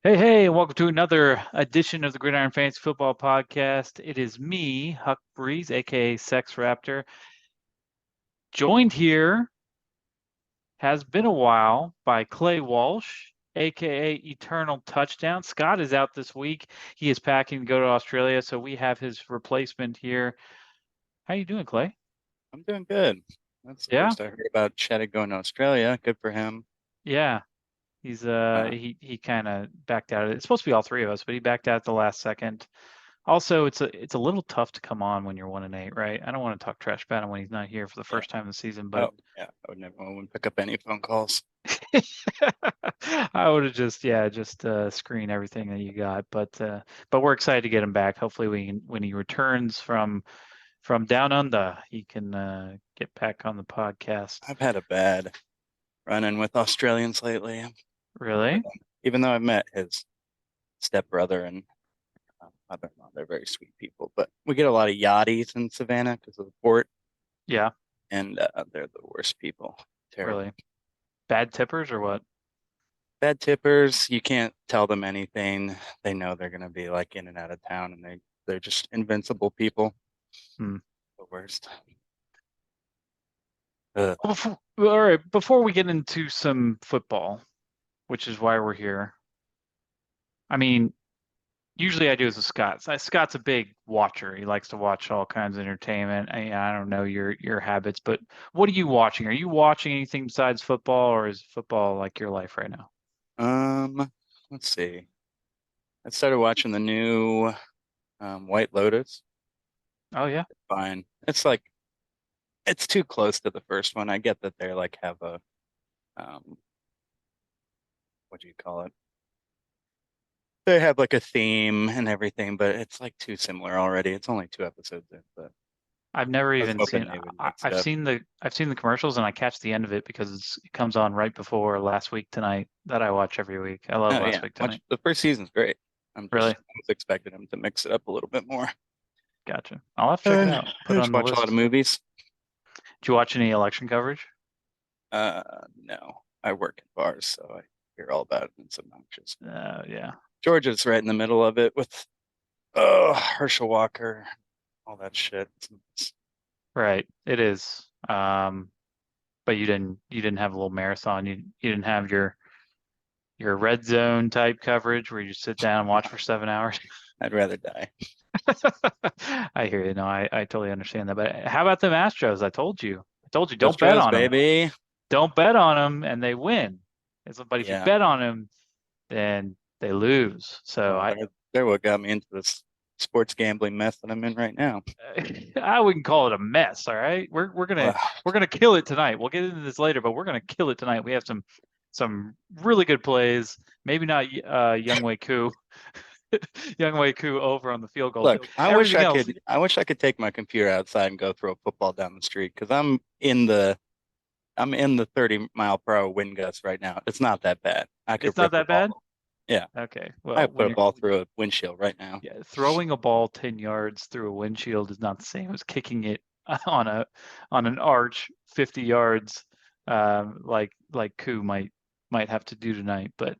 Hey, hey, and welcome to another edition of the Gridiron Fantasy Football Podcast. It is me, Huck Breeze, aka Sex Raptor, joined here, has been a while, by Clay Walsh, aka Eternal Touchdown. Scott is out this week. He is packing to go to Australia, so we have his replacement here. How you doing, Clay? I'm doing good. That's the Yeah? first I heard about Shetty going to Australia. Good for him. Yeah. He's Uh, he kind of backed out. It's supposed to be all three of us, but he backed out at the last second. Also, it's a little tough to come on when you're 1-8, right? I don't want to talk trash about him when he's not here for the yeah. first time this season, but Oh, yeah. I wouldn't pick up any phone calls. I would have just screen everything that you got. But we're excited to get him back. Hopefully, when he returns from down under, he can get back on the podcast. I've had a bad run-in with Australians lately. Over Really? them. Even though I've met his stepbrother and mother-in-law, they're very sweet people. But we get a lot of yachties in Savannah because of the port, Yeah, and they're the worst people. really. Terrible. Bad tippers or what? Bad tippers. You can't tell them anything. They know they're gonna be like in and out of town, and they're just invincible people. Hmm. The worst. Ugh. All right, before we get into some football, which is why we're here. I mean, usually I do as a Scott. Scott's a big watcher. He likes to watch all kinds of entertainment. I don't know your habits, but what are you watching? Are you watching anything besides football, or is football like your life right now? Um, let's see. I started watching the new White Lotus. Oh yeah, Fine. It's like it's too close to the first one. I get that they're like have a um what do you call it? They have like a theme and everything, but it's like too similar already. It's only two episodes in, but I've never I was even hoping seen. they would I, mix it I've up. seen the commercials and I catch the end of it because it comes on right before Last Week Tonight that I watch every week. I love Oh Last yeah, Week watch Tonight. the first season's great. Really, I was expecting them to mix it up a little bit more. gotcha. I'll have to check it out. I Put it just on the watch a lot of list. movies. Do you watch any election coverage? No, I work in bars, so I hear all about it. It's obnoxious. Yeah. Georgia's right in the middle of it with oh Herschel Walker, all that shit. Right, it is. But you didn't have a little marathon. You didn't have your red zone type coverage where you just sit down and watch for 7 hours. I'd rather die. I hear you. No, I totally understand that. But how about them Astros? I told you, don't bet Astros, on them. baby. Don't bet on them, and they win. But if you Yeah. bet on them, then they lose. So Well, they're what got me into this sports gambling mess that I'm in right now. I wouldn't call it a mess. All right, Well, we're gonna kill it tonight. We'll get into this later, but we're gonna kill it tonight. We have some really good plays. Maybe not Young Wei Koo, Young Wei Koo over on the field goal, but look, everything else. I wish I could take my computer outside and go throw a football down the street because I'm in the 30-mile-per-hour wind gusts right now. It's not that bad. I It's could not rip a that bad. ball. Yeah, Okay, I well, put when a you're ball through a windshield right now. yeah, throwing a ball 10 yards through a windshield is not the same as kicking it on a on an arch 50 yards, like Koo might have to do tonight. But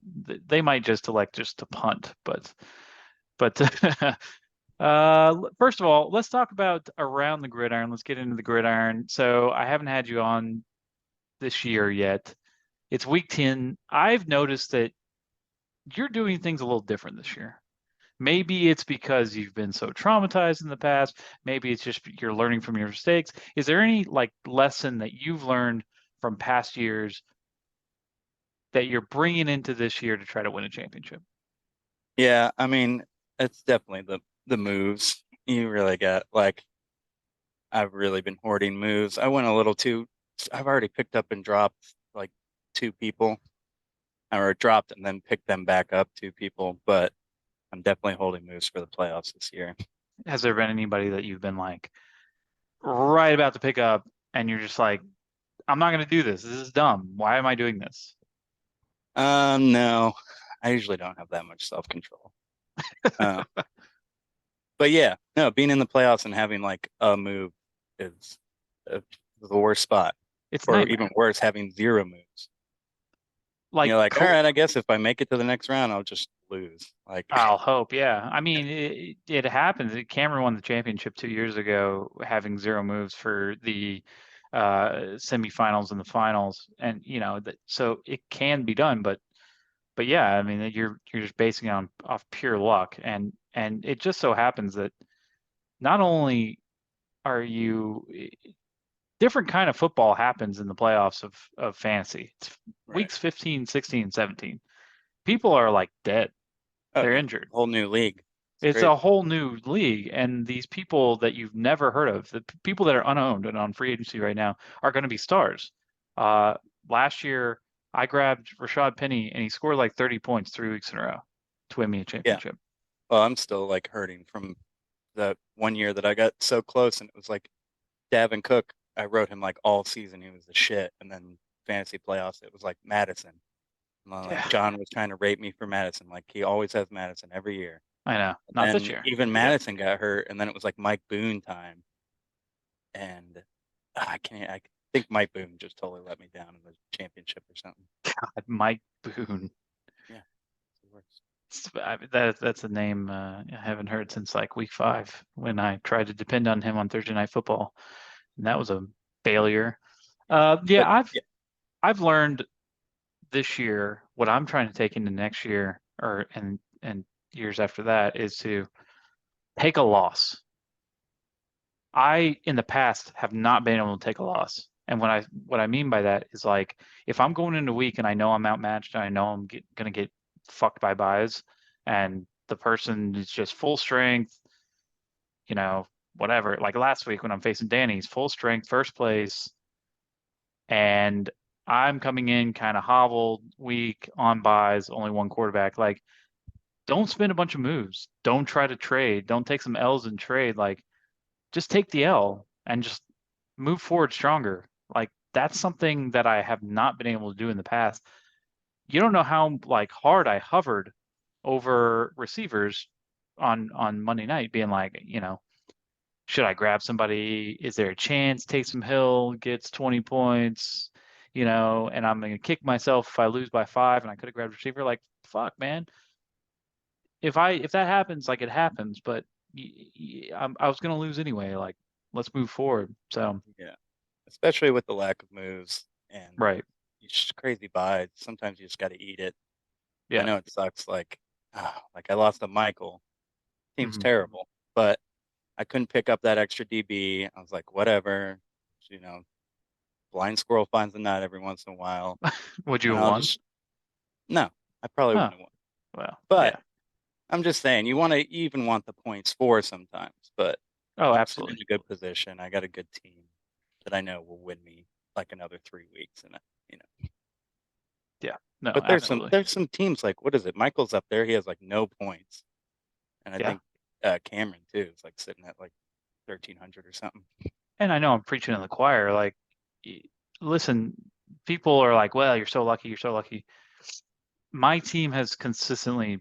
they might just elect just to punt. But first of all, let's talk about around the gridiron. Let's get into the gridiron. So I haven't had you on this year yet. It's week 10. I've noticed that you're doing things a little different this year. Maybe it's because you've been so traumatized in the past. Maybe it's just you're learning from your mistakes. Is there any like lesson that you've learned from past years that you're bringing into this year to try to win a championship? Yeah, I mean, it's definitely the moves. You really got like I've really been hoarding moves. I went a little too. I've already picked up and dropped like two people, or dropped and then picked them back up two people. But I'm definitely holding moves for the playoffs this year. Has there been anybody that you've been like right about to pick up and you're just like, I'm not going to do this. This is dumb. Why am I doing this? No, I usually don't have that much self-control. Uh, but yeah, no, being in the playoffs and having like a move is uh, the worst spot, It's a or even nightmare. having zero moves. Like You're like, all go right, I guess if I make it to the next round, I'll just lose. Like, I'll hope, yeah. I mean, it happens. Cameron won the championship 2 years ago, having zero moves for the semifinals and the finals, and so it can be done. But yeah, I mean, you're just basing it on off pure luck, and it just so happens that not only are you different kind of football happens in the playoffs of fantasy. It's right. weeks 15, 16, 17. People are like dead. Oh They're yeah, injured. whole new league. It's It's a crazy. whole new league, and these people that you've never heard of, the people that are unowned and on free agency right now, are going to be stars. Uh, Last year, I grabbed Rashad Penny, and he scored like 30 points 3 weeks in a row to win me a Yeah. championship. Well, I'm still like hurting from the one year that I got so close, and it was like Davin Cook. I wrote him like all season. He was the shit, and then fantasy playoffs, it was like Madison. And like Yeah, John was trying to rate me for Madison. Like he always has Madison every year. I know. And Not this then year. even Madison got hurt, and then it was like Mike Boone time. And I can't. I think Mike Boone just totally let me down in the championship or something. God, Mike Boone. Yeah, it's the worst. That's a name I haven't heard since like week 5 when I tried to depend on him on Thursday Night Football, and that was a failure. Yeah, Yeah, but I've yeah, I've learned this year what I'm trying to take into next year or and years after that is to take a loss. I in the past have not been able to take a loss. And what I mean by that is like if I'm going into a week and I know I'm outmatched and I know gonna get fucked by buys and the person is just full strength, whatever. Like last week when I'm facing Danny, he's full strength, first place, and I'm coming in kind of hobbled, weak, on buys, only one quarterback. Like, don't spend a bunch of moves. Don't try to trade. Don't take some L's and trade. Like, just take the L and just move forward stronger. Like, that's something that I have not been able to do in the past. You don't know how like hard I hovered over receivers on Monday night, being like, should I grab somebody? Is there a chance Taysom Hill gets 20 points? And I'm gonna kick myself if I lose by 5 and I could have grabbed a receiver. Like, fuck, man. If that happens, like it happens, but I was gonna lose anyway. Like, let's move forward. So, yeah. Especially with the lack of moves and right. it's just crazy buys. Sometimes you just got to eat it. I Yeah. know it sucks. Like I lost to Michael. Team's Hmm. terrible, but I couldn't pick up that extra DB. I was like, whatever. You know, blind squirrel finds a nut every once in a while, Would you and have I'll won? just no. I probably Oh, wouldn't have won. well, But yeah. I'm just saying, you even want the points for sometimes. But Oh, I'm sitting in absolutely. a good position. I got a good team that I know will win me like another 3 weeks, and you know. Yeah. No, But absolutely. there's some teams like what is it? Michael's up there. He has like no points, and I Yeah. think Cameron too is like sitting at like 1,300 or something. And I know I'm preaching to the choir. Like, listen, people are like, well, you're so lucky. You're so lucky. My team has consistently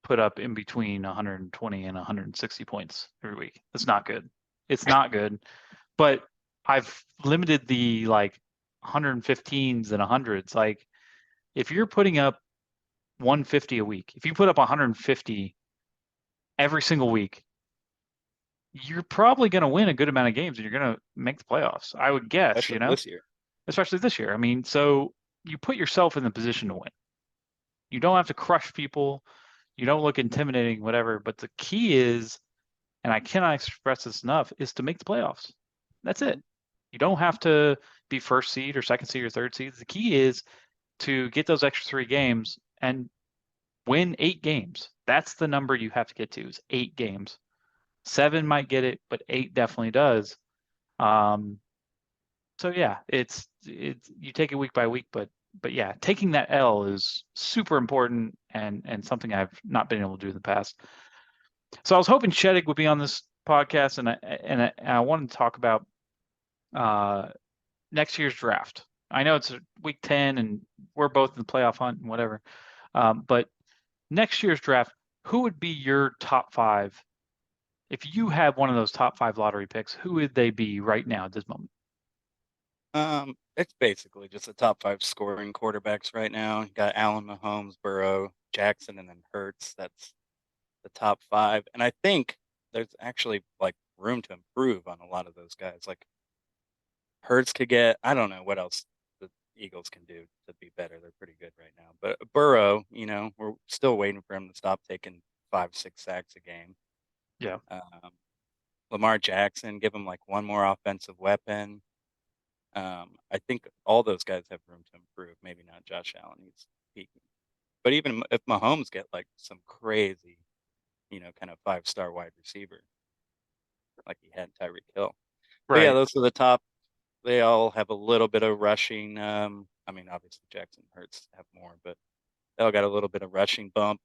put up in between 120 and 160 points every week. It's not good. It's not good. But I've limited the like 115s and 100s. Like if you're putting up 150 a week, if you put up 150 every single week, you're probably going to win a good amount of games and you're going to make the playoffs. I would guess, Especially this year. especially this year. I mean, so you put yourself in the position to win. You don't have to crush people. You don't look intimidating, whatever. But the key is, and I cannot express this enough, is to make the playoffs. That's Mhm. it. You don't have to be first seed or second seed or third seed. The key is to get those extra 3 games and win 8 games. That's the number you have to get to is 8 games. 7 might get it, but 8 definitely does. Um, so yeah, it's you take it week by week, but yeah, taking that L is super important and something I've not been able to do in the past. So I was hoping Sheddick would be on this podcast, and I wanted to talk about uh, next year's draft. I know it's week 10, and we're both in the playoff hunt and whatever. But next year's draft, who would be your top 5? If you had one of those top 5 lottery picks, who would they be right now at this moment? It's basically just the top five scoring quarterbacks right now. You got Allen, Mahomes, Burrow, Jackson, and then Hurts. That's the top five. And I think there's actually like room to improve on a lot of those guys. Like Hurts could get, I don't know what else the Eagles can do to be better. They're pretty good right now. But Burrow, we're still waiting for him to stop taking 5, 6 sacks a game. Yeah. Um, Lamar Jackson, give him like one more offensive weapon. I think all those guys have room to improve. Maybe not Josh Allen. He's peaking. But even if Mahomes get like some crazy, kind of 5-star wide receiver, like he had Tyreek Hill. But yeah, Right. those are the top. They all have a little bit of rushing. I mean, obviously Jackson Hurts have more, but they all got a little bit of rushing bump.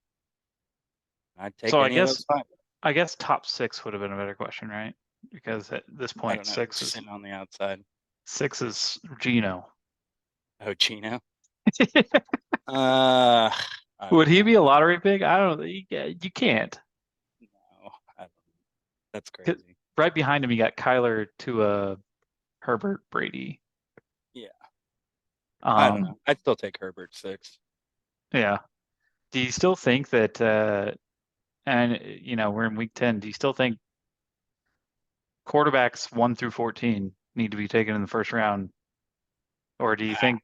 I'd take So I any of guess those five. I guess top six would have been a better question, right? Because at this I point, don't know who's six is sitting on the outside. six is Gino. Oh, Chino. Uh, I Would don't he know. be a lottery pick? I don't know. You can't. No, I don't. That's 'Cause crazy. right behind him, you got Kyler to Herbert Brady. Yeah, I don't Um, know. I'd still take Herbert 6. yeah. Do you still think that and we're in week 10, do you still think quarterbacks 1 through 14 need to be taken in the first round? Or do you think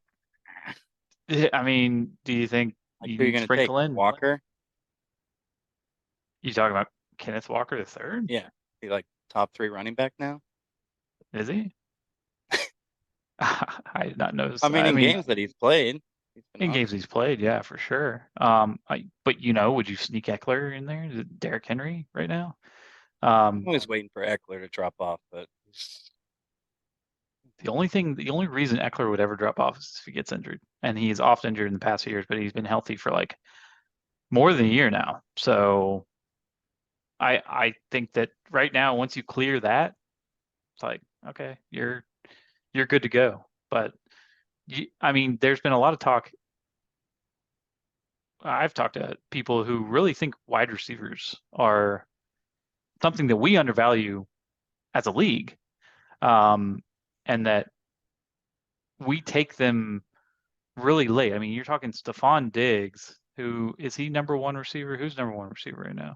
I mean, do you think Like, you who are you need to going to take? sprinkle in? Walker? You talking about Kenneth Walker the third? Yeah. He like top 3 running back now? Is he? I did not notice. I mean, I in mean, games that he's played, he's been in games awesome. he's played, yeah, for sure. But would you sneak Eckler in there? Is it Derrick Henry right now? I'm Um, always waiting for Eckler to drop off, but the only reason Eckler would ever drop off is if he gets injured, and he's often injured in the past years, but he's been healthy for like more than a year now. So I think that right now, once you clear that, it's like okay, you're good to go. But I mean, there's been a lot of talk. I've talked to people who really think wide receivers are something that we undervalue as a league, um, and that we take them really late. I mean, you're talking Stephon Diggs, who is he number one receiver? Who's number one receiver right now?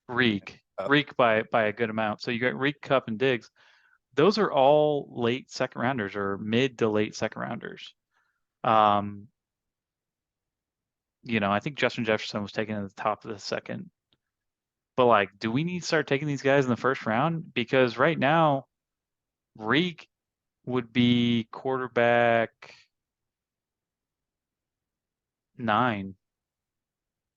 I think Reek. up. Reek by a good amount. So you got Reek, Cup, and Diggs. Those are all late second rounders or mid to late second rounders. Um, I think Justin Jefferson was taken at the top of the second. But like, do we need to start taking these guys in the first round? Because right now, Reek would be quarterback 9,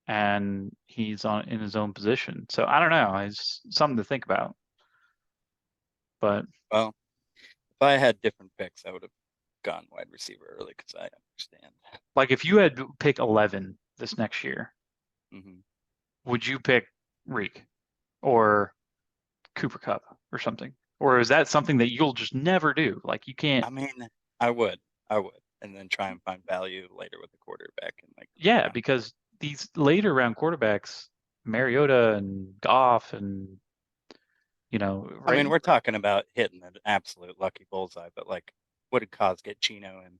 and he's on in his own position. So I don't know. It's something to think about. But Well, if I had different picks, I would have gone wide receiver early because I understand. like, if you had to pick 11 this next year, Hmm. would you pick Reek or Cooper Cup or something? Or is that something that you'll just never do? Like you can't. I mean, I would, and then try and find value later with the quarterback in like Yeah, round. because these later round quarterbacks, Mariota and Goff, and I right. mean, we're talking about hitting an absolute lucky bullseye, but like, what did Cos get Chino in?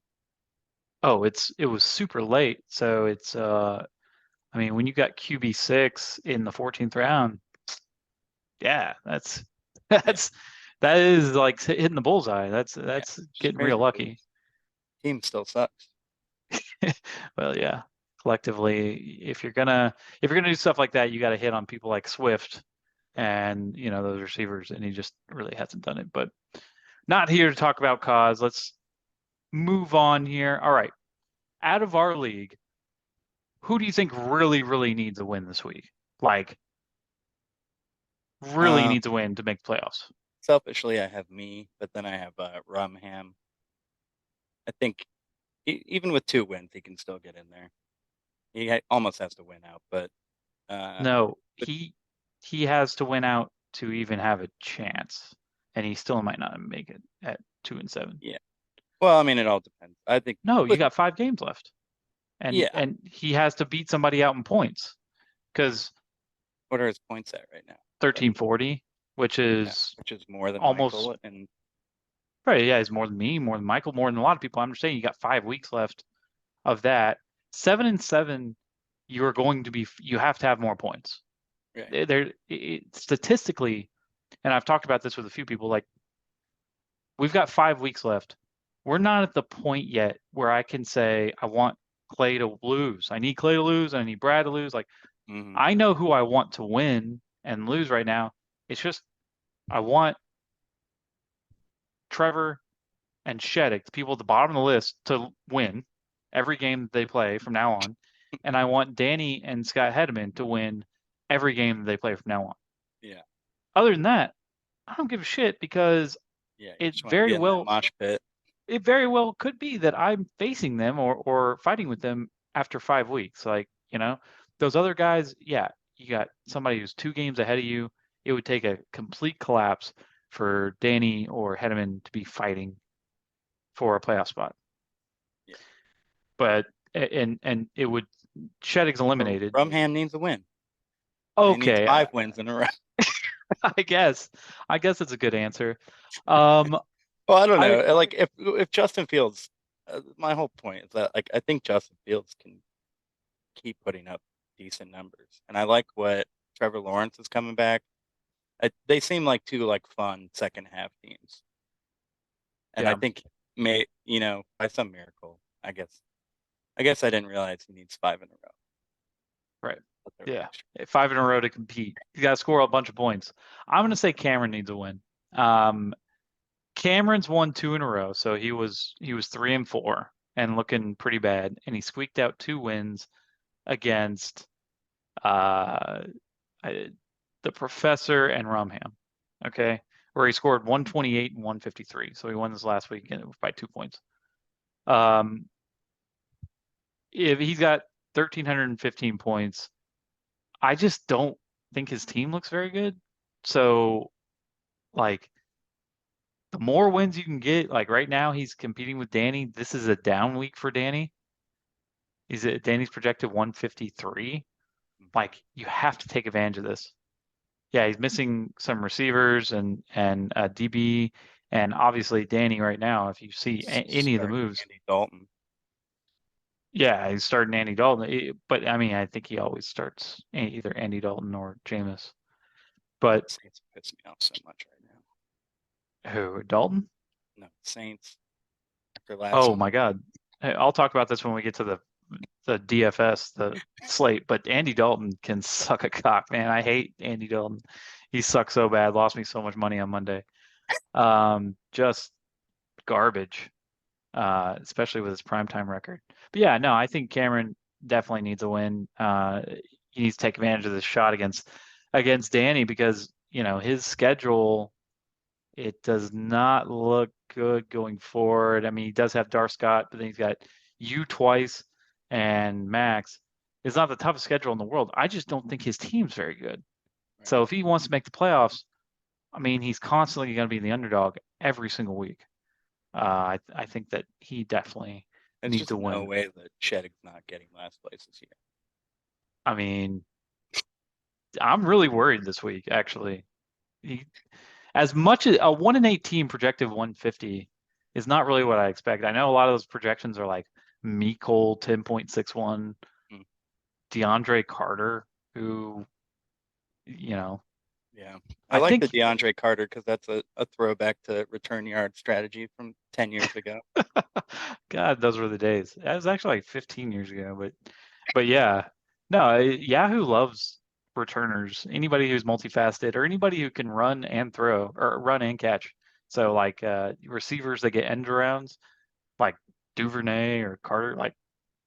Oh, it was super late. So it's I mean, when you got QB6 in the 14th round, yeah, Yeah, that's that is like hitting the bullseye. yeah, That's just getting real crazy because lucky. team still sucks. Well, yeah, collectively, if you're gonna do stuff like that, you got to hit on people like Swift and those receivers, and he just really hasn't done it. But not here to talk about cause. Let's move on here. All right, out of our league, who do you think really, really needs a win this week? Like, really Um, needs a win to make the playoffs. Selfishly, I have me, but then I have Rumham. I think even with 2 wins, he can still get in there. He almost has to win out, uh, No, but he has to win out to even have a chance, and he still might not make it at 2-7. yeah. Well, I mean, it all depends. I think No, you with got 5 games left, and yeah. and he has to beat somebody out in points because What are his points at right now? Like 1340, which yeah, is which is more than almost Michael and Right, yeah, he's more than me, more than Michael, more than a lot of people. I'm just saying you got 5 weeks left of that. 7-7, you are going to be, you have to have more points. Right. There, statistically, and I've talked about this with a few people, like we've got 5 weeks left. We're not at the point yet where I can say I want Clay to lose. I need Clay to lose. I need Brad to lose. Like Hmm. I know who I want to win and lose right now. It's just I want Trevor and Sheddick, the people at the bottom of the list, to win every game that they play from now on. And I want Danny and Scott Hedman to win every game that they play from now on. Yeah. Other than that, I don't give a shit because Yeah. You it just want to very get in that well mosh pit. it very well could be that I'm facing them or fighting with them after 5 weeks. Like, those other guys, yeah, you got somebody who's 2 games ahead of you. It would take a complete collapse for Danny or Hedman to be fighting for a playoff spot. Yeah. But and it would Sheddick's eliminated. Rumham needs a win. He needs Okay, 5 wins in a row. I guess it's a good answer. Um, Well, I don't I know. Like if Justin Fields, my whole point is that like I think Justin Fields can keep putting up decent numbers, and I like what Trevor Lawrence is coming back. They seem like two like fun second half teams, and I yeah, think by some miracle, I guess I didn't realize he needs 5 in a row. right. But they're Yeah, extra. 5 in a row to compete. You got to score a bunch of points. I'm going to say Cameron needs a win. Um, Cameron's won 2 in a row, so he was 3-4 and looking pretty bad, and he squeaked out 2 wins against uh, the Professor and Rumham. Okay, where he scored 128 and 153, so he won this last week by 2 points. Um, if he's got 1,315 points, I just don't think his team looks very good. So, like, the more wins you can get, like right now he's competing with Danny. This is a down week for Danny. Danny's projected 153. Like, you have to take advantage of this. Yeah, he's missing some receivers and DB, and obviously Danny right now. If you see any of the Start moves, Andy Dalton. yeah, he's starting Andy Dalton. But I mean, I think he always starts either Andy Dalton or Jameis. But Saints piss me off so much right now. who, Dalton? No, Saints after last Oh week. my God. Hey, I'll talk about this when we get to the DFS, the slate. But Andy Dalton can suck a cock, man. I hate Andy Dalton. He sucks so bad. Lost me so much money on Monday. Just garbage. Especially with his primetime record. But yeah, no, I think Cameron definitely needs a win. He needs to take advantage of this shot against Danny because his schedule, it does not look good going forward. I mean, he does have Dar Scott, but then he's got you twice and Max. It's not the toughest schedule in the world. I just don't think his team's very good. Right. So if he wants to make the playoffs, I mean, he's constantly going to be the underdog every single week. I think that he definitely There's needs just to no win. way that Sheddick's not getting last place this year. I mean, I'm really worried this week, actually. He, as much as a 1-18 projected 150 is not really what I expect. I know a lot of those projections are like Mecole 10.61, Hmm. DeAndre Carter, who, you know, Yeah. I I like the think, DeAndre Carter because that's a throwback to return yard strategy from 10 years ago. God, those were the days. That was actually like 15 years ago, but yeah, no, Yahoo loves returners. Anybody who's multifaceted or anybody who can run and throw or run and catch. So like receivers that get end arounds, like Duvernay or Carter, like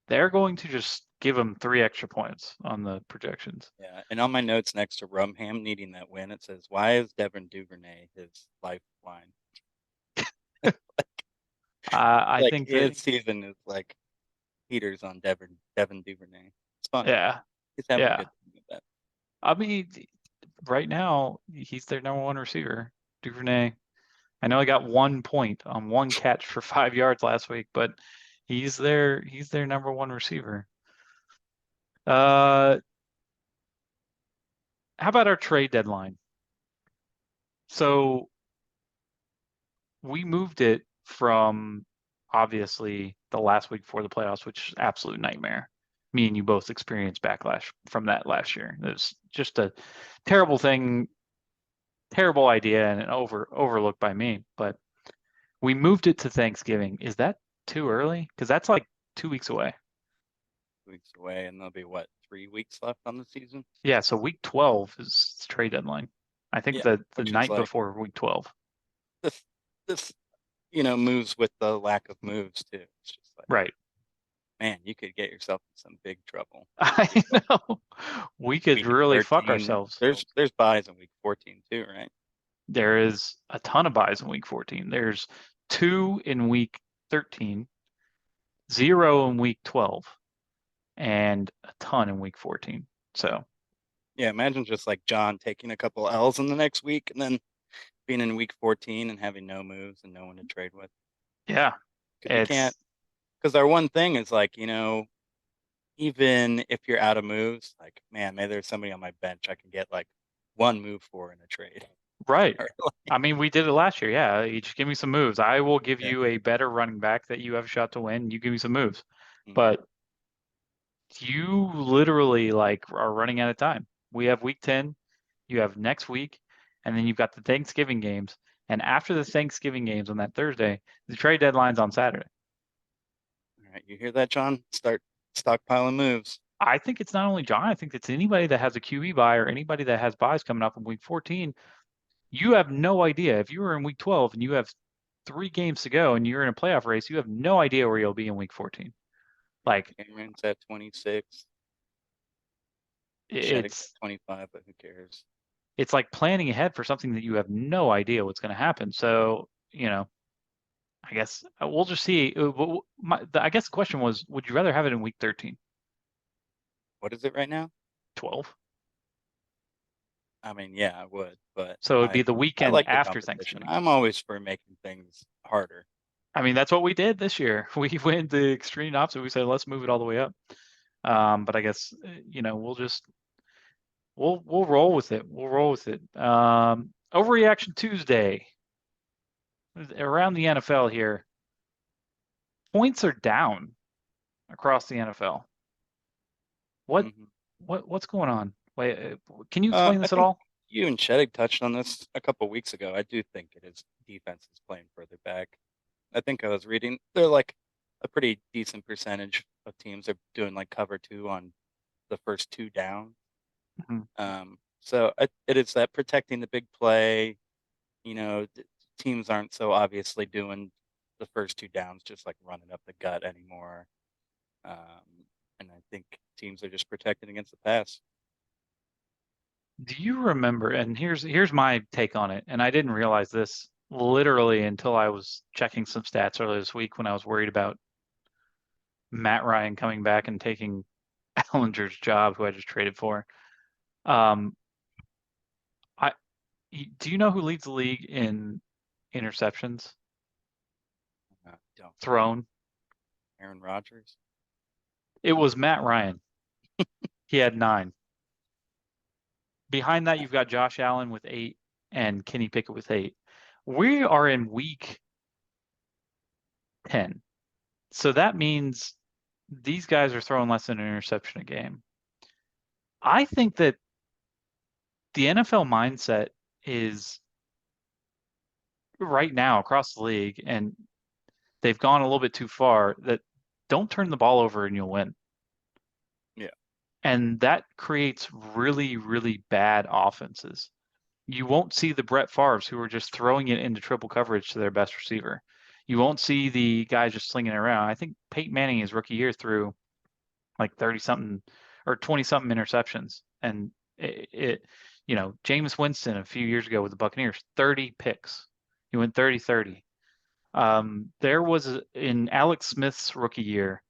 they're going to just give them 3 extra points on the projections. Yeah. And on my notes next to Rumham needing that win, it says, "Why is Devin Duvernay his lifeline?" I Like think that his season is like heaters on Devin Duvernay. It's fun. yeah, He's having a yeah. good time with that. I mean, right now he's their number one receiver, Duvernay. I know he got 1 point on one catch for 5 yards last week, but he's their number one receiver. Uh, how about our trade deadline? So we moved it from obviously the last week before the playoffs, which is absolute nightmare. Me and you both experienced backlash from that last year. It was just a terrible thing, terrible idea, and an overlooked by me. But we moved it to Thanksgiving. Is that too early? Because that's like 2 weeks away. Weeks away, and there'll be what, 3 weeks left on the season? Yeah, so week 12 is trade deadline. I think Yeah, the which is night like before week 12. this this moves with the lack of moves too. It's just like, Right. man, you could get yourself in some big trouble. I know. We could Week really fuck 13, ourselves. there's buys in week 14 too, right? There is a ton of buys in week 14. There's 2 in week 13, 0 in week 12, and a ton in week 14. So, Yeah, imagine just like John taking a couple L's in the next week and then being in week 14 and having no moves and no one to trade with. yeah, Because you can't, it's because our one thing is like, even if you're out of moves, like, man, maybe there's somebody on my bench I can get like one move for in a trade. right. Or, I mean, we did it last year. Yeah, you just give me some moves. I will give yeah. you a better running back that you have a shot to win. You give me some moves. Mhm. But you literally like are running out of time. We have week 10, you have next week, and then you've got the Thanksgiving games. And after the Thanksgiving games on that Thursday, the trade deadline's on Saturday. All right, you hear that, John? Start stockpiling moves. I think it's not only John, I think it's anybody that has a QB buy or anybody that has buys coming up in week 14. You have no idea. If you were in week 12 and you have 3 games to go and you're in a playoff race, you have no idea where you'll be in week 14. Yeah, Like Cameron's at 26, Sheddick's it's at 25, but who cares? it's like planning ahead for something that you have no idea what's going to happen. So, I guess we'll just see. I guess the question was, would you rather have it in week 13, What is it right now? 12? I mean, yeah, I would, but So it'd I be the I weekend like the after competition. Thanksgiving. I'm always for making things harder. I mean, that's what we did this year. We went the extreme opposite. We said, let's move it all the way up. But I guess, we'll roll with it. We'll roll with it. Overreaction Tuesday around the NFL here. Points are down across the NFL. What Hmm what's going on? Wait, can you explain I this at think all? you and Sheddick touched on this a couple weeks ago. I do think it is defense is playing further back. I think I was reading they're like a pretty decent percentage of teams are doing like cover two on the first two down. Mhm. So it is that protecting the big play. Teams aren't so obviously doing the first two downs, just like running up the gut anymore. And I think teams are just protecting against the pass. Do you remember, and here's my take on it, and I didn't realize this literally until I was checking some stats earlier this week when I was worried about Matt Ryan coming back and taking Ellinger's job, who I just traded for. Um, I do you know who leads the league in interceptions Don't thrown? Aaron Rodgers. It was Matt Ryan. He had 9. Behind that, you've got Josh Allen with 8 and Kenny Pickett with 8. We are in week 10. So that means these guys are throwing less than an interception a game. I think that the NFL mindset is right now across the league, and they've gone a little bit too far, that don't turn the ball over and you'll win. Yeah. And that creates really, really bad offenses. You won't see the Brett Favres who are just throwing it into triple coverage to their best receiver. You won't see the guys just slinging it around. I think Peyton Manning his rookie year threw like 30 something or 20 something interceptions. And Jameis Winston a few years ago with the Buccaneers, 30 picks. He went 30-30. There was in Alex Smith's rookie year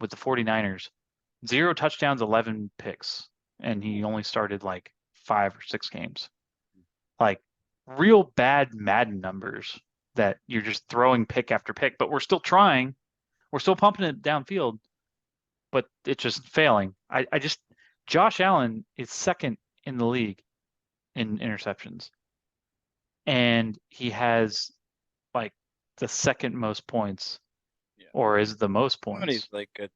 with the 49ers, 0 touchdowns, 11 picks. And he only started like 5 or 6 games. Like real bad Madden numbers that you're just throwing pick after pick, but we're still trying. We're still pumping it downfield, but it's just failing. I just Josh Allen is second in the league in interceptions, and he has like the second most points, Yeah. or is the most Somebody's points. like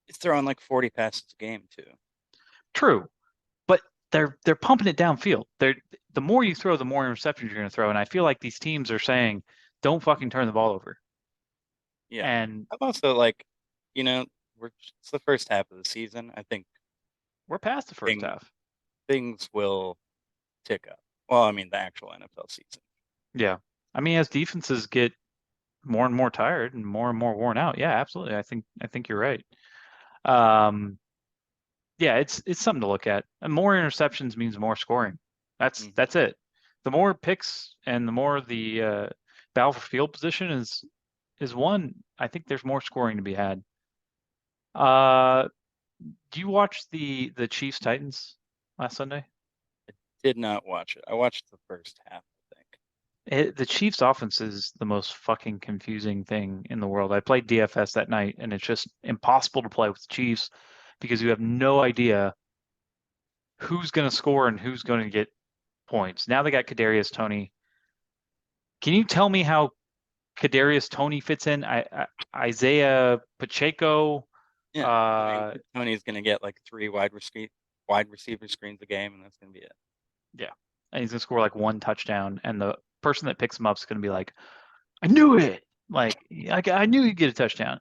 he's throwing like 40 passes a game too. True, but they're pumping it downfield. The more you throw, the more interceptions you're going to throw, and I feel like these teams are saying, "Don't fucking turn the ball over." Yeah. And I'm also like, you know, it's the first half of the season. I think we're past the first thing, half. things will tick up. Well, I mean, the actual NFL season. Yeah, I mean, as defenses get more and more tired and more worn out, yeah, absolutely. I think you're right. Um, yeah, it's something to look at. And more interceptions means more scoring. Hmm. That's it. The more picks and the more the battle for field position is won, I think there's more scoring to be had. Uh, do you watch the Chiefs Titans last Sunday? Did not watch it. I watched the first half, I think. The Chiefs offense is the most fucking confusing thing in the world. I played DFS that night, and it's just impossible to play with the Chiefs because you have no idea who's going to score and who's going to get points. Now they got Kadarius Toney. Can you tell me how Kadarius Toney fits in? Isaiah Pacheco. Yeah. I mean, Uh, Tony's going to get like three wide receiver screens a game, and that's going to be it. yeah, and he's gonna score like one touchdown, and the person that picks him up is gonna be like, "I knew it! Like, I knew he'd get a touchdown."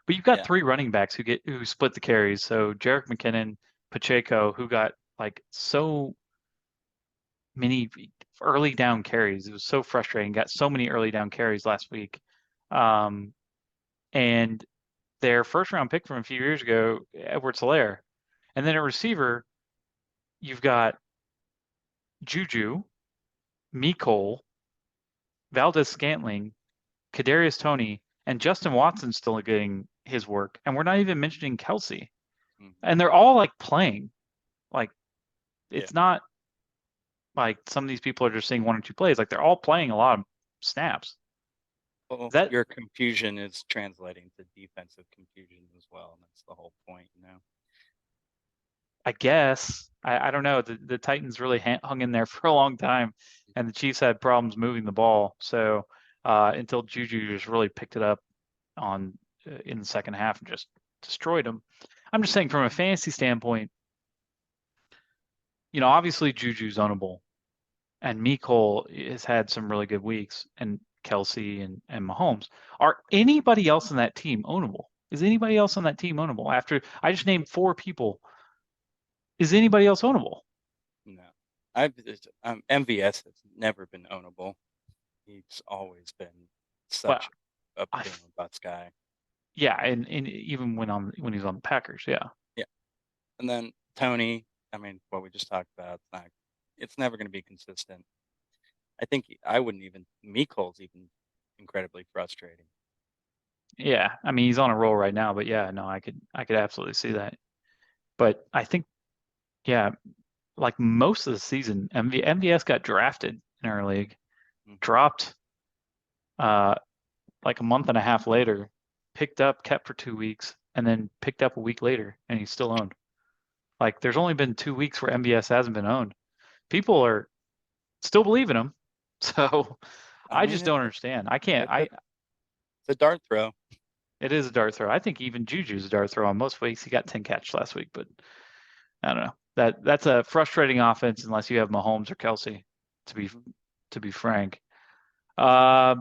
But you've got Yeah. three running backs who split the carries. So Jerick McKinnon, Pacheco, who got like so many early down carries. It was so frustrating. Got so many early down carries last week. Um, and their first round pick from a few years ago, Edwards-Helaire. And then a receiver, you've got Juju, Mecole, Valdez-Scantling, Kadarius Toney, and Justin Watson still getting his work. And we're not even mentioning Kelsey. Hmm. And they're all like playing. Like Yeah. it's not like some of these people are just seeing one or two plays. Like they're all playing a lot of snaps. Well, That your confusion is translating to defensive confusion as well, and that's the whole point, you know. I guess I don't know. The Titans really hung in there for a long time, and the Chiefs had problems moving the ball. So until Juju just really picked it up on in the second half and just destroyed them. I'm just saying from a fantasy standpoint, obviously Juju's ownable, and Mecole has had some really good weeks, and Kelsey and Mahomes. Are anybody else on that team ownable? Is anybody else on that team ownable? After I just named four people, is anybody else ownable? No, MVS has never been ownable. He's always been Well, such a I, pain in the butts guy. yeah, and even when he's on the Packers, yeah, Yeah, and then Tony. I mean, what we just talked about. It's never going to be consistent. I think I wouldn't even. Mecole's even incredibly frustrating. yeah. I mean, he's on a roll right now, but yeah, no, I could absolutely see that. But I think, yeah, like most of the season, MVS got drafted in our league, Hmm. dropped uh like a month and a half later, picked up, kept for 2 weeks, and then picked up a week later, and he's still owned. Like there's only been 2 weeks where MVS hasn't been owned. People are still believing him, so I I mean, just don't understand. I can't. it's a dart throw. It is a dart throw. I think even Juju's a dart throw on most weeks. He got 10 catches last week, but I don't know. That's a frustrating offense unless you have Mahomes or Kelsey, to be Hmm. to be frank. Uh,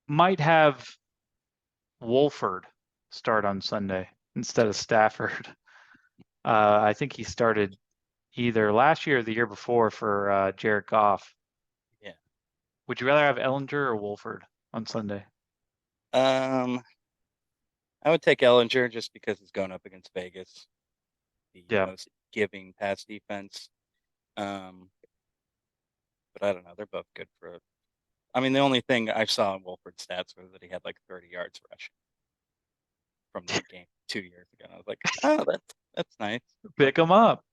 might have Wolford start on Sunday instead of Stafford. I think he started either last year or the year before for Jared Goff. Yeah. Would you rather have Ellinger or Wolford on Sunday? Um, I would take Ellinger just because he's going up against Vegas, the Yeah. most giving pass defense. Um, but I don't know. They're both good for. I mean, the only thing I saw in Wolford's stats was that he had like 30 yards rushing from that game 2 years ago. And I was like, oh, that's nice. Pick Like, him up.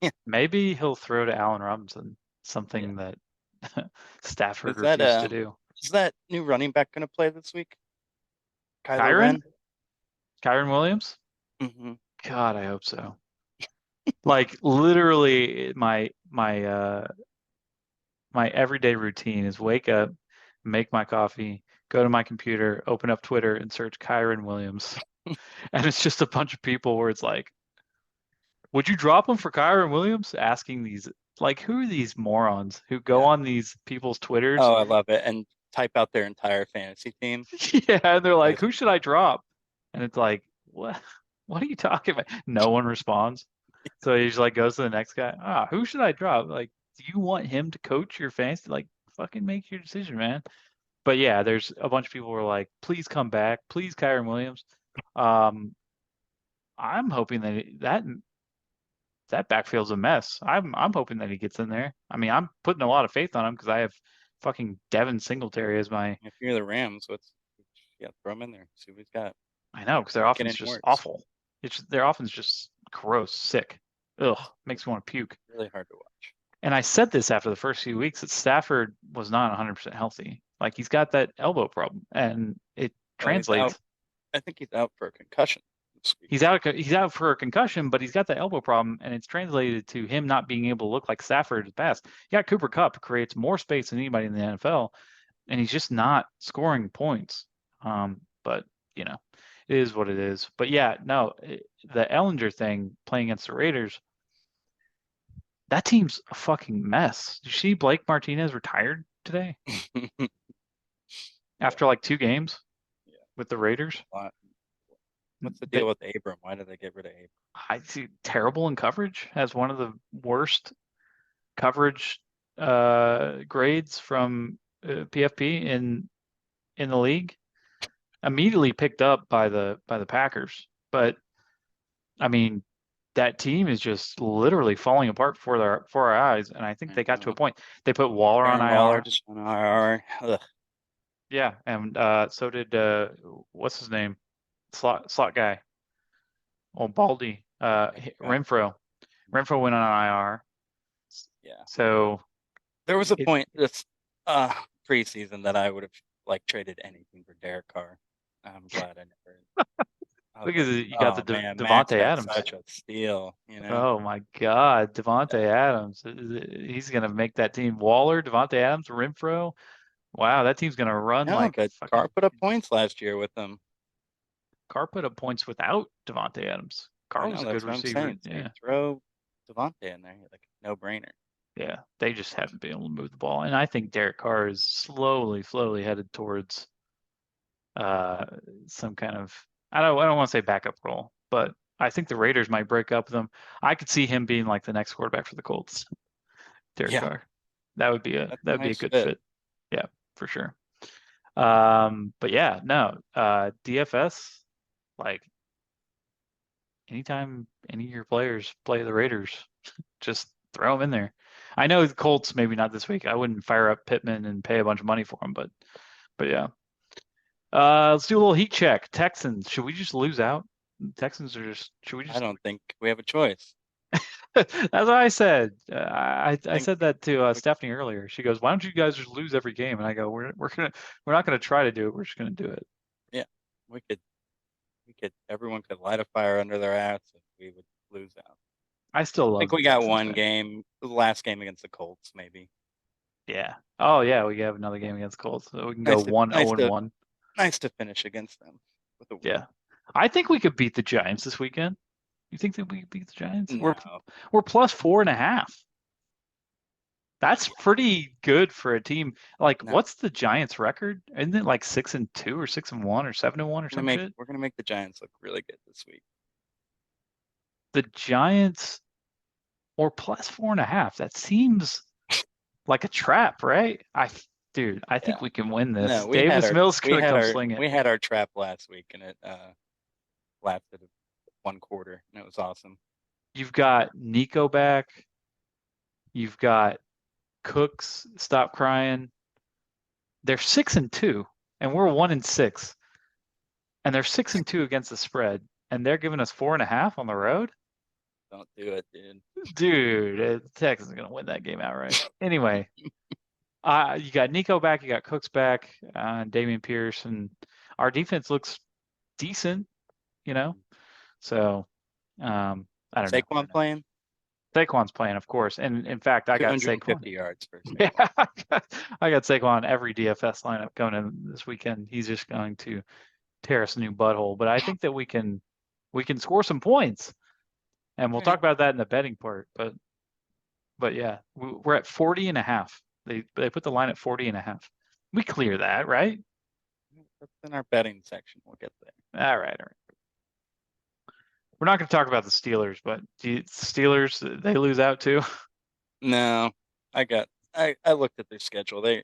yeah, Maybe he'll throw to Allen Robinson, yeah. something that Stafford Is that refused to do. is that new running back going to play this week? Kylo Kyron? Ren? Kyron Williams? Hmm. God, I hope so. Like literally my everyday routine is wake up, make my coffee, go to my computer, open up Twitter, and search Kyron Williams, and it's just a bunch of people where it's like, would you drop him for Kyron Williams? Asking these, like, who are these morons who go Yeah. on these people's Twitters? Oh, I love it. And type out their entire fantasy team. Yeah, and they're like, Guys, who should I drop? And it's like, what? What are you talking about? No one responds. So he just like goes to the next guy. Who should I drop? Like, do you want him to coach your fantasy? Like, fucking make your decision, man. But yeah, there's a bunch of people who are like, please come back, please, Kyron Williams. Um, I'm hoping that backfield's a mess. I'm hoping that he gets in there. I mean, I'm putting a lot of faith on him because I have fucking Devin Singletary as my. if you're the Rams, yeah, throw him in there. See what he's got. I know because their Can't get offense is any just worse. awful. Their offense is just gross, sick. Ugh, makes me want to puke. Really hard to watch. And I said this after the first few weeks that Stafford was not 100% healthy. Like he's got that elbow problem, and it Well, he's out. translates. I think he's out for a concussion this week. He's out for a concussion, but he's got the elbow problem, and it's translated to him not being able to look like Stafford is best. You got Cooper Kupp, who creates more space than anybody in the NFL, and he's just not scoring points. But you know, it is what it is. But yeah, no, the Ellinger thing playing against the Raiders, that team's a fucking mess. Did you see Blake Martinez retired today after like 2 games Yeah. with the Raiders? What's the deal with Abram? Why did they get rid of Abram? I see terrible in coverage, has one of the worst coverage grades from PFP in the league. Immediately picked up by the Packers, but I mean that team is just literally falling apart before our eyes. And I think they got to a point. They put Waller on Darren Waller IR. just on IR. Ugh. Yeah, and so did what's his name? Slot guy. Oh, Baldy. Renfro. Renfro went on IR. Yeah. So There was a point this preseason that I would have like traded anything for Derek Carr. I'm glad I never. because you got the Man, Max Devontae had Adams. such a steal, you know. Oh my God, Devontae Adams. He's gonna make that team. Waller, Devontae Adams, Renfro. Wow, that team's gonna run No, like but fucking. Carr put up points last year with them. Carr put up points without Devontae Adams. I Carr know was a that's good what I'm receiver. saying. So you Yeah. throw Devontae in there, like no brainer. Yeah. They just haven't been able to move the ball. And I think Derek Carr is slowly headed towards some kind of I don't want to say backup role, but I think the Raiders might break up with him. I could see him being like the next quarterback for the Colts. Derek Yeah, Carr. That would be that's a a nice good fit. fit. Yeah, for sure. But yeah, no, DFS, like anytime any of your players play the Raiders, just throw them in there. I know the Colts maybe not this week. I wouldn't fire up Pittman and pay a bunch of money for him, but yeah. Let's do a little heat check. Texans, should we just lose out? Texans are just should we I just don't think we have a choice. That's what I said. I think said that to we- Stephanie earlier. She goes, "Why don't you guys just lose every game?" And I go, "We're not gonna try to do it. We're just gonna do it." Yeah, we could everyone could light a fire under their ass if we would lose out. I still I love think the we got Texans, one man. game, the last game against the Colts, maybe. Yeah. Oh yeah, we have another game against Colts, so we can go Nice to 1-0-1. nice to finish against them with a win. Yeah. I think we could beat the Giants this weekend. You think that we could beat the Giants? No. We're plus 4.5. That's pretty good for a team. Like, No. what's the Giants' record? Isn't it like 6-2 or 6-1 or 7-1 or some shit? We're gonna make the Giants look really good this week. The Giants or plus 4.5. That seems like a trap, right? I think we can win this. No, Davis Mills gonna come sling it. we had our trap last week and it lasted one quarter and it was awesome. You've got Nico back. You've got Cooks. Stop crying. They're 6-2, and we're 1-6, and they're 6-2 against the spread, and they're giving us 4.5 on the road. Don't do it, dude. Dude, Texas is gonna win that game outright. Anyway, you got Nico back, you got Cooks back, Damian Pierce, and our defense looks decent, you know. So I don't know. Saquon playing? Saquon's playing, of course. And in fact, I got Saquon. 250 yards per Yeah, snap. I got Saquon every DFS lineup going in this weekend. He's just going to tear us a new butthole. But I think that we can score some points, and we'll talk Right. about that in the betting part. But yeah, we're at 40 and a half. They put the line at 40 and a half. We clear that, right? That's in our betting section. We'll get there. All right, all right. We're not going to talk about the Steelers, but Steelers, they lose out too. No, I looked at their schedule. They're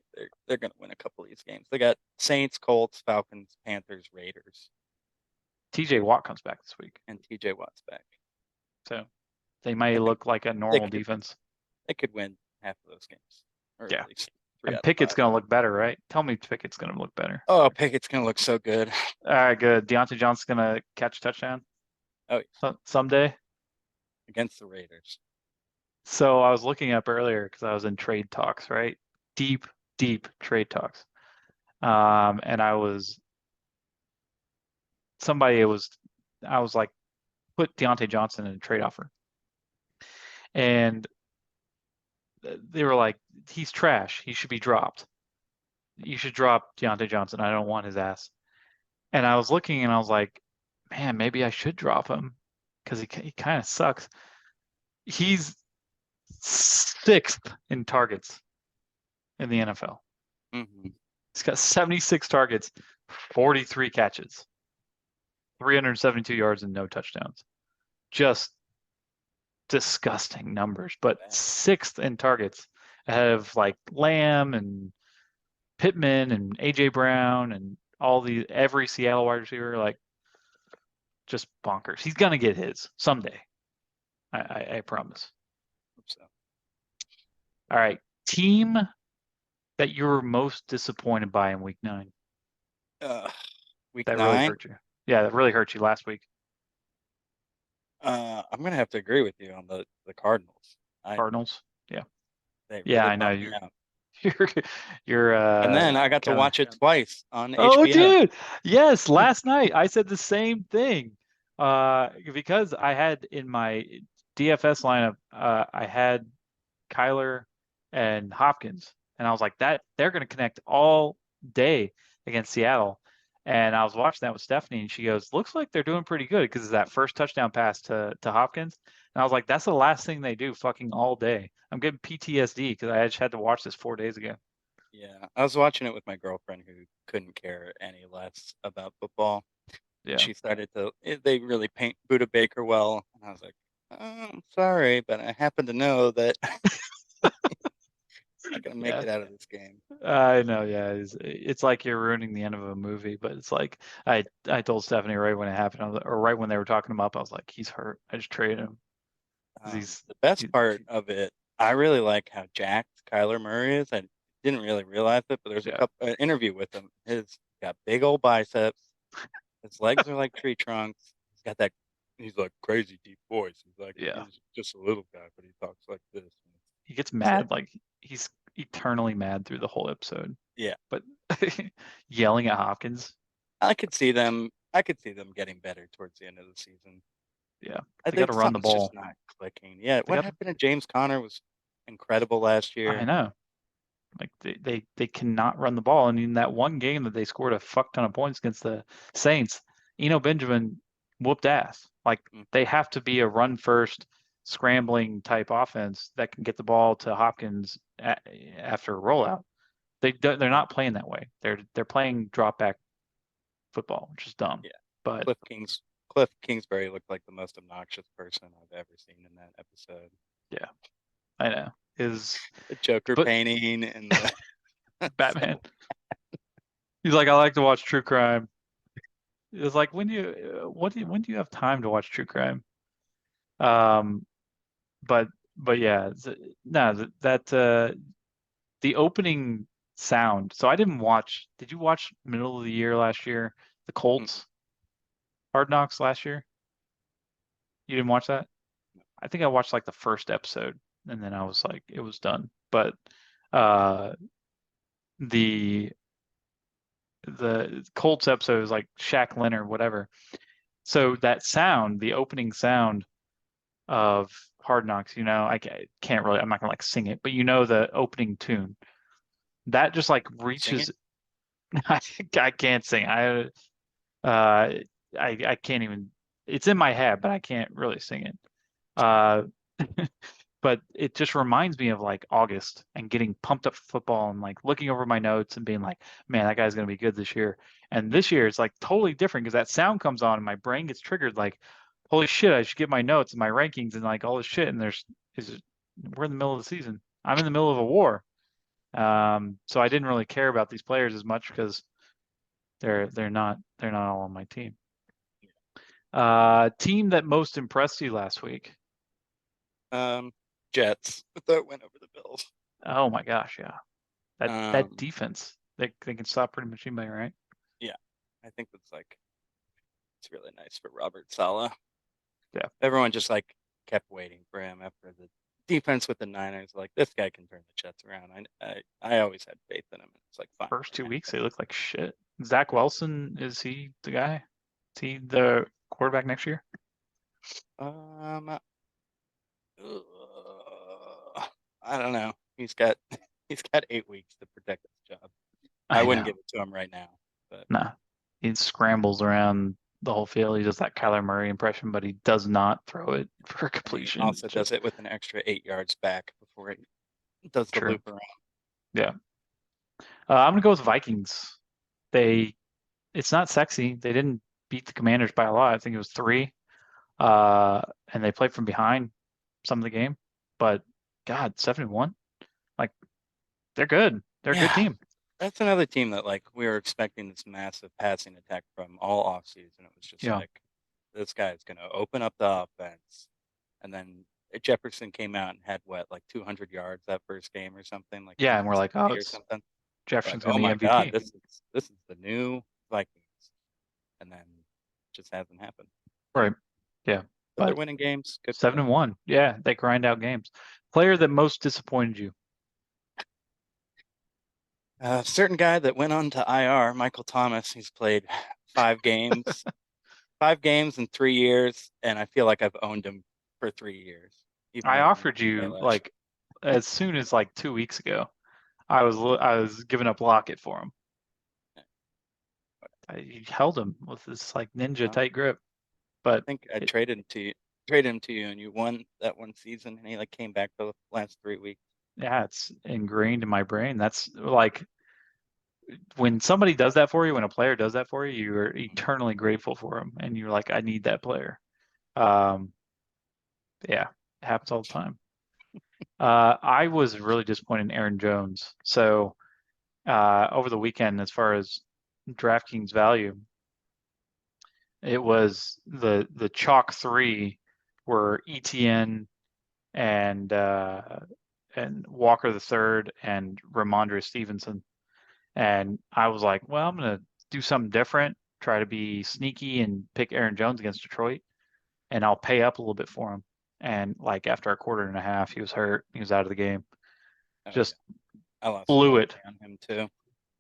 going to win a couple of these games. They got Saints, Colts, Falcons, Panthers, Raiders, TJ Watt comes back this week, and TJ Watt's back. so they may I think look like a they normal could defense. they could win half of those games, or Yeah, at least 3 and out of Pickett's 5. going to look better, right? Tell me Pickett's going to look better. Oh, Pickett's going to look so good. All right, good. Deontay Johnson's going to catch a touchdown Oh, someday. against the Raiders. So I was looking up earlier because I was in trade talks, right? Deep, deep trade talks. And I was like, put Deontay Johnson in a trade offer. And they were like, he's trash. He should be dropped. You should drop Deontay Johnson. I don't want his ass. And I was looking and I was like, man, maybe I should drop him because he kind of sucks. He's 6th in targets in the NFL. Mm-hmm. He's got 76 targets, 43 catches, 372 yards, and no touchdowns. Just disgusting numbers, but 6th in targets ahead of like Lamb and Pittman and AJ Brown and every Seattle wide receiver, like just bonkers. He's gonna get his someday. I promise. So, All right. Team that you were most disappointed by in week 9. week That really 9. hurt you. Yeah, that really hurt you last week. I'm going to have to agree with you on the Cardinals. Cardinals. Yeah. They Yeah, really I know bummed me out. you're And then I got to watch it twice on Oh, HBO. dude. Yes, last night I said the same thing. Because I had in my DFS lineup, I had Kyler and Hopkins, and I was like, that they're going to connect all day against Seattle. And I was watching that with Stephanie, and she goes, "Looks like they're doing pretty good because it's that first touchdown pass to Hopkins." And I was like, "That's the last thing they do, fucking all day." I'm getting PTSD because I just had to watch this 4 days ago. Yeah, I was watching it with my girlfriend who couldn't care any less about football. And Yeah, she started to, they really paint Buda Baker well. And I was like, oh, I'm sorry, but I happen to know that I'm not going to make yeah. it out of this game. I know, yeah. It's like you're ruining the end of a movie, but it's like I told Stephanie right when it happened, or right when they were talking him up, I was like, he's hurt. I just traded him. 'Cause The best he's part of it, I really like how jacked Kyler Murray is. I didn't really realize it, but there's a yeah, couple interview with him. He's got big old biceps. His legs are like tree trunks. He's got that. He's like crazy deep voice. He's like yeah. he's just a little guy, but he talks like this. He gets It's like, mad, like he's eternally mad through the whole episode. yeah, But yelling at Hopkins, I could see them. I could see them getting better towards the end of the season. yeah, I they got think to run the something's just ball. not clicking. Yeah, They what got. happened to James Conner was incredible last I year. know. Like they cannot run the ball. And in that one game that they scored a fuck ton of points against the Saints, Eno Benjamin whooped ass. Like Mm, they have to be a run first, scrambling type offense that can get the ball to Hopkins after a rollout. They're yeah, not playing that way. They're playing drop back football, which is dumb. yeah. But Cliff Kingsbury looked like the most obnoxious person I've ever seen in that episode. yeah, I know. The Joker But painting and the Batman. He's like, I like to watch true crime. It's like when do you have time to watch true crime? Um, but yeah, no, the opening sound. So I didn't watch. Did you watch middle of the year last year? The mm, Colts Hard Knocks last year? You didn't watch that? I think I watched like the first episode and then I was like, it was done. But uh the the Colts episode is like Shaq Leonard, whatever. So that sound, the opening sound, of Hard Knocks, can't really, I'm not gonna like sing it, but the opening tune. That just like Sing it. reaches. I can't sing. Uh I can't even. It's in my head, but I can't really sing it. Uh, but it just reminds me of like August and getting pumped up for football and like looking over my notes and being like, man, that guy's gonna be good this year. And this year it's like totally different because that sound comes on and my brain gets triggered like, holy shit, I should get my notes and my rankings and like all this shit. And we're in the middle of the season. I'm in the middle of a war. So I didn't really care about these players as much because they're not all on my team. Team that most impressed you last week? Jets, but that went over the Bills. Oh my gosh, yeah. That Um, defense, they can stop pretty much anybody, right? yeah, I think it's really nice for Robert Saleh. Yeah, Everyone just like kept waiting for him after the defense with the Niners. Like this guy can turn the Jets around. I always had faith in him. It's like finally first 2 weeks they happened. look like shit. Zach Wilson, is he the guy? Is he the quarterback next year? Um, I don't know. He's got 8 weeks to protect his job. I I wouldn't know. give it to him right now, but Nah. He scrambles around the whole field. He does that Kyler Murray impression, but he does not throw it for he completion. also does Just it with an extra 8 yards back before it does the true. loop around. Yeah. I'm gonna go with Vikings. They It's not sexy. They didn't beat the Commanders by a lot. I think it was three. Uh, and they played from behind some of the game. But God, 7-1. Like they're good. They're a good Yeah, team. that's another team that like we were expecting this massive passing attack from all offseason. It was just Yeah. like this guy is going to open up the offense, and then Jefferson came out and had what like 200 yards that first game or something, like Yeah, and we're like, oh, 270 or it's something. We're like, Jefferson's gonna oh be my God, MVP. this is the new Vikings, and then it just hasn't happened. Right. Yeah. But they're But winning games. Good for seven them. and one. Yeah, they grind out games. Player that most disappointed you. Certain guy that went on to IR, Michael Thomas. He's played 5 games, 5 games in 3 years, and I feel like I've owned him for 3 years, even I though he didn't offered play you last like as soon as like 2 weeks ago. I was giving up Lockett for him. I held him with this like ninja year. tight grip. I But think I it, traded him to you, and you won that one season, and he like came back for the last 3 weeks. yeah, it's ingrained in my brain. That's like when somebody does that for you, when a player does that for you, you're eternally grateful for him, and you're like, I need that player. Um, yeah, it happens all the time. I was really disappointed in Aaron Jones. So over the weekend, as far as DraftKings value, it was the chalk three were ETN and Walker the third and Ramondre Stevenson. And I was like, well, I'm gonna do something different, try to be sneaky and pick Aaron Jones against Detroit, and I'll pay up a little bit for him. And like after a quarter and a half, he was hurt. He was out of the game. Oh Just yeah, I lost a blew lot of it. money on him too.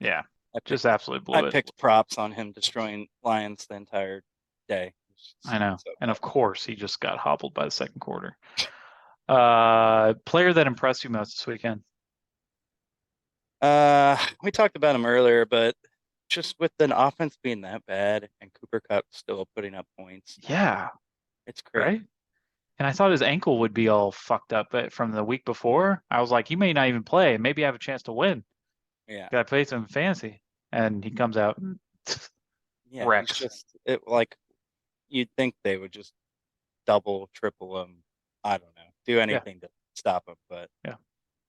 Yeah, I just picked absolutely I blew it. picked props on him destroying Lions the entire day. It's I just know. so And bad. of course, he just got hobbled by the second quarter. Player that impressed you most this weekend? We talked about him earlier, but just with an offense being that bad and Cooper Cup still putting up points, Yeah, it's right? crazy. And I thought his ankle would be all fucked up, but from the week before, I was like, he may not even play. Maybe I have a chance to win. Yeah. Got to play some fantasy, and he comes out and Yeah, he's wrecks. just it like you'd think they would just double, triple him. I don't know, do Yeah, anything to stop him, but yeah.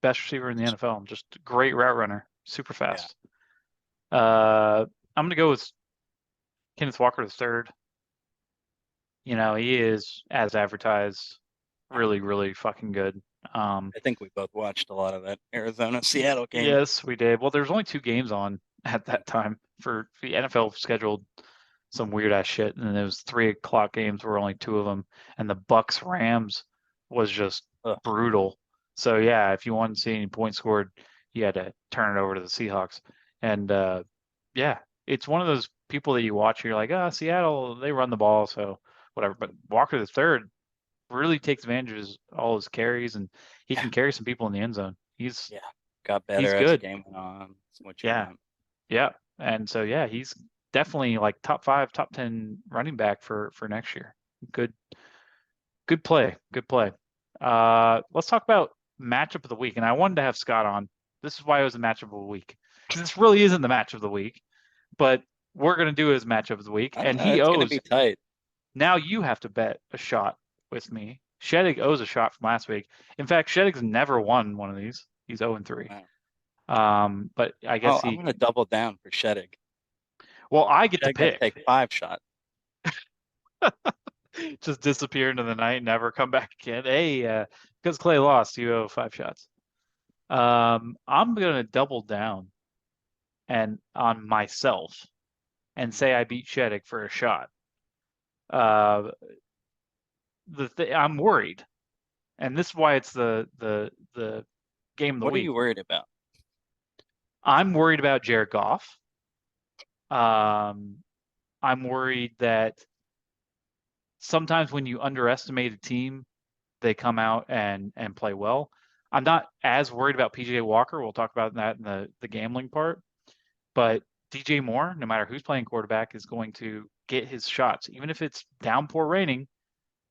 Best receiver in the NFL. Just a great route runner, super yeah, fast. I'm gonna go with Kenneth Walker the third. He is as advertised, really, really fucking good. Um, I think we both watched a lot of that Arizona Seattle game. yes, we did. Well, there's only two games on at that time for the NFL scheduled some weird ass shit, and it was 3 o'clock games were only two of them, and the Bucks Rams was just Ugh. brutal. So yeah, if you wanted to see any points scored, you had to turn it over to the Seahawks. And yeah, it's one of those people that you watch, and you're like, oh, Seattle, they run the ball, so whatever. But Walker the third, really takes advantage of all his carries, and he can carry some people in the end zone. He's Yeah. Got he's better as the good. game went on. That's what you Yeah, want. yeah. And so yeah, he's definitely like top 5, top 10 running back for next year. Good, good play. Good play. Let's talk about matchup of the week. And I wanted to have Scott on. This is why it was a matchup of the week. Because this really isn't the match of the week, but we're gonna do his matchup of the week. I don't And know. he It's gonna owes be tight. now you have to bet a shot with me. Sheddig owes a shot from last week. In fact, Sheddig's never won one of these. He's 0-3. Wow. But I guess Oh, I'm he, gonna double down for Sheddick. well, I get to Sheddick gonna pick. take 5 shots. Just disappear into the night, never come back again. Hey, because Clay lost, you owe 5 shots. I'm gonna double down and on myself and say I beat Sheddick for a shot. Uh, I'm worried, and this is why it's the game of the What are week. you worried about? I'm worried about Jared Goff. Um, I'm worried that sometimes when you underestimate a team, they come out and play well. I'm not as worried about PJ Walker. We'll talk about that in the gambling part. But DJ Moore, no matter who's playing quarterback, is going to get his shots, even if it's downpour raining.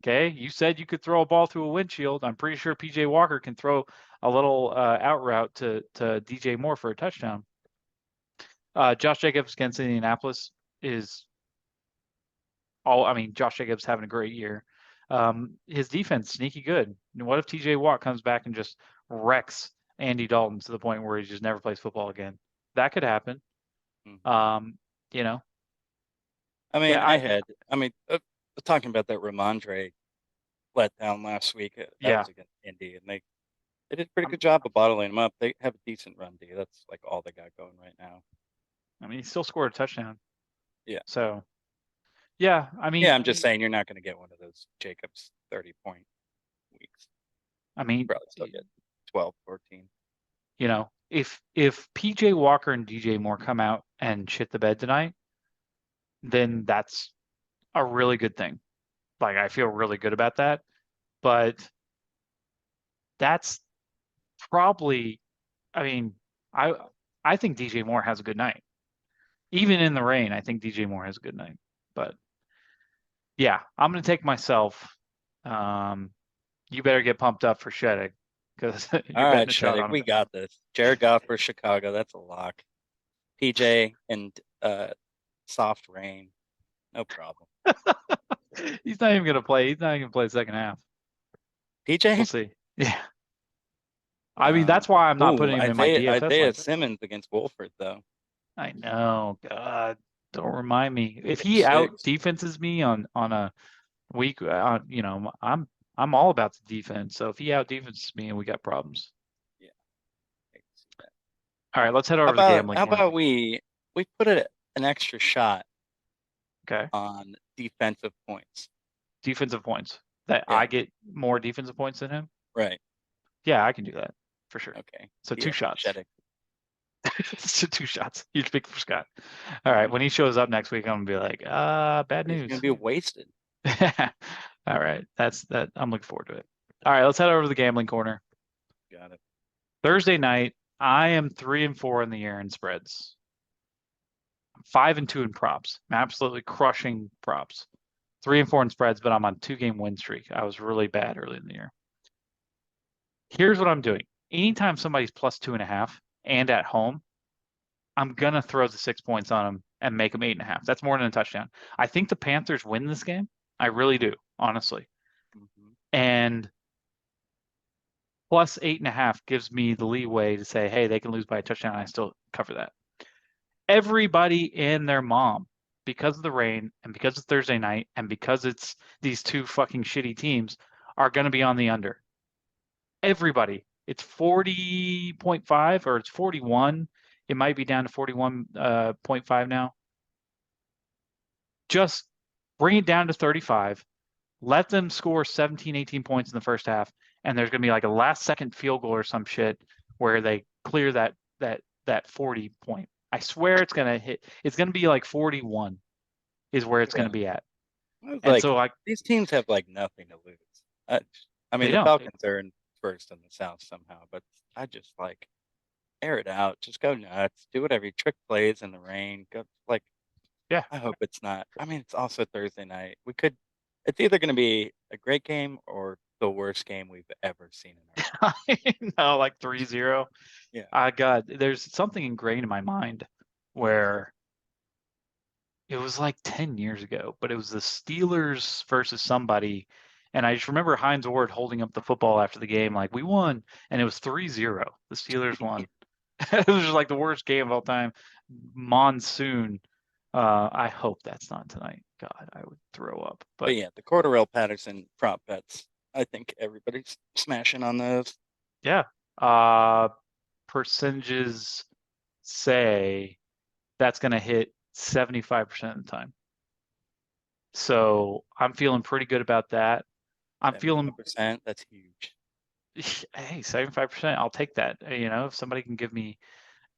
Okay, you said you could throw a ball through a windshield. I'm pretty sure PJ Walker can throw a little out route to DJ Moore for a touchdown. Josh Jacobs against Indianapolis is all. I mean, Josh Jacobs having a great year. His defense sneaky good. And what if TJ Watt comes back and just wrecks Andy Dalton to the point where he just never plays football again? That could happen. Mhm. Um, you know, I mean, yeah, talking about that Ramondre letdown last week. That yeah. was against Indy, and they did a pretty good job of bottling them up. They have a decent run D. That's like all they got going right now. I mean, he still scored a touchdown. Yeah. So yeah, I Yeah, mean, I'm just saying you're not going to get one of those Jacobs 30-point weeks. I mean, Probably still get 12, 14. you know, if PJ Walker and DJ Moore come out and shit the bed tonight, then that's a really good thing. Like I feel really good about that. But that's probably, I mean, I I think DJ Moore has a good night. Even in the rain, I think DJ Moore has a good night. But yeah, I'm gonna take myself. Um, you better get pumped up for Sheddick because All you're right, betting a shot Sheddick, on him. we got this. Jared Goff for Chicago. That's a lock. PJ and soft rain. No problem. He's not even gonna play. He's not even gonna play the second half. We'll PJ? see. Yeah. I mean, that's why I'm not putting him in my DFS Isaiah lineup. Simmons against Wolford, though. I know. God, don't remind me. If For he out 6. defenses me on a week, I'm all about the defense. So if he out defenses me, and we got problems. Yeah, I can see that. All right, let's head over to the gambling How corner. about we put an extra shot Okay, on defensive points? defensive points. That I Yeah, get more defensive points than him. right. Yeah, I can do that for sure. Okay. So Yeah, 2 shots. Sheddick. So 2 shots. Huge pick for Scott. All right, when he shows up next week, I'm gonna be like, bad He's gonna news. be wasted. All right, that's that. I'm looking forward to it. All right, let's head over to the gambling corner. Got it. Thursday night, I am 3-4 in the year in spreads. 5-2 in props. I'm absolutely crushing props. 3-4 in spreads, but I'm on 2-game win streak. I was really bad early in the year. Here's what I'm doing. Anytime somebody's plus 2.5 and at home, I'm gonna throw the 6 points on them and make them 8.5. That's more than a touchdown. I think the Panthers win this game. I really do, honestly. Mhm. And plus 8.5 gives me the leeway to say, hey, they can lose by a touchdown. And I still cover that. Everybody and their mom, because of the rain and because it's Thursday night and because it's these two fucking shitty teams, are going to be on the under. Everybody. It's 40.5 or it's 41. It might be down to 41.5 now. Just bring it down to 35. Let them score 17, 18 points in the first half, and there's going to be like a last second field goal or some shit where they clear that 40 point. I swear it's going to hit. It's going to be like 41 is where it's going Yeah. to be at. It's And like so like these teams have like nothing to lose. I mean, They the don't. Falcons are in first in the South somehow, but I just like air it out. Just go nuts. Do whatever you trick plays in the rain. Go like Yeah. I hope it's not. I mean, it's also Thursday night. It's either going to be a great game or the worst game we've ever seen in our life. No, like 3-0. Yeah. There's something ingrained in my mind where it was like 10 years ago, but it was the Steelers versus somebody. And I just remember Heinz Ward holding up the football after the game, like, we won. And it was 3-0. The Steelers won. It was just like the worst game of all time. Monsoon. I hope that's not tonight. God, I would throw up. But But yeah, the Cordarrelle Patterson prop bets. I think everybody's smashing on those. yeah, percentages say that's going to hit 75% of the time. So I'm feeling pretty good about that. I'm feeling, 75%. That's huge. hey, 75%, I'll take that. If somebody can give me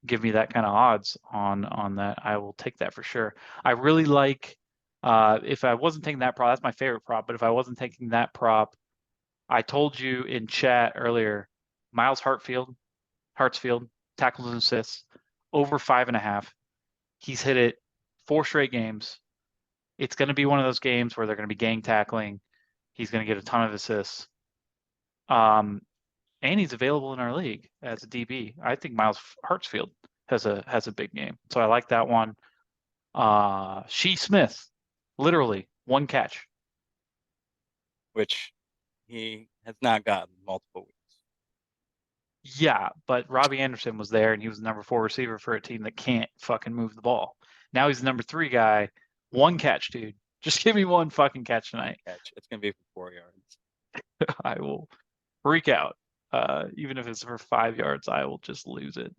that kind of odds on that, I will take that for sure. I really like if I wasn't taking that prop, that's my favorite prop, but if I wasn't taking that prop, I told you in chat earlier, Miles Hartsfield, tackles and assists, over 5.5. He's hit it 4 straight games. It's going to be one of those games where they're going to be gang tackling. He's going to get a ton of assists. And he's available in our league as a DB. I think Miles Hartsfield has a big game, so I like that one. She Smith, literally 1 catch. Which he has not gotten multiple weeks. Yeah, but Robbie Anderson was there, and he was the number 4 receiver for a team that can't fucking move the ball. Now he's the number 3 guy. 1 catch, dude. Just give me 1 fucking catch One tonight. catch. It's going to be for 4 yards. I will freak out. Even if it's for 5 yards, I will just lose it.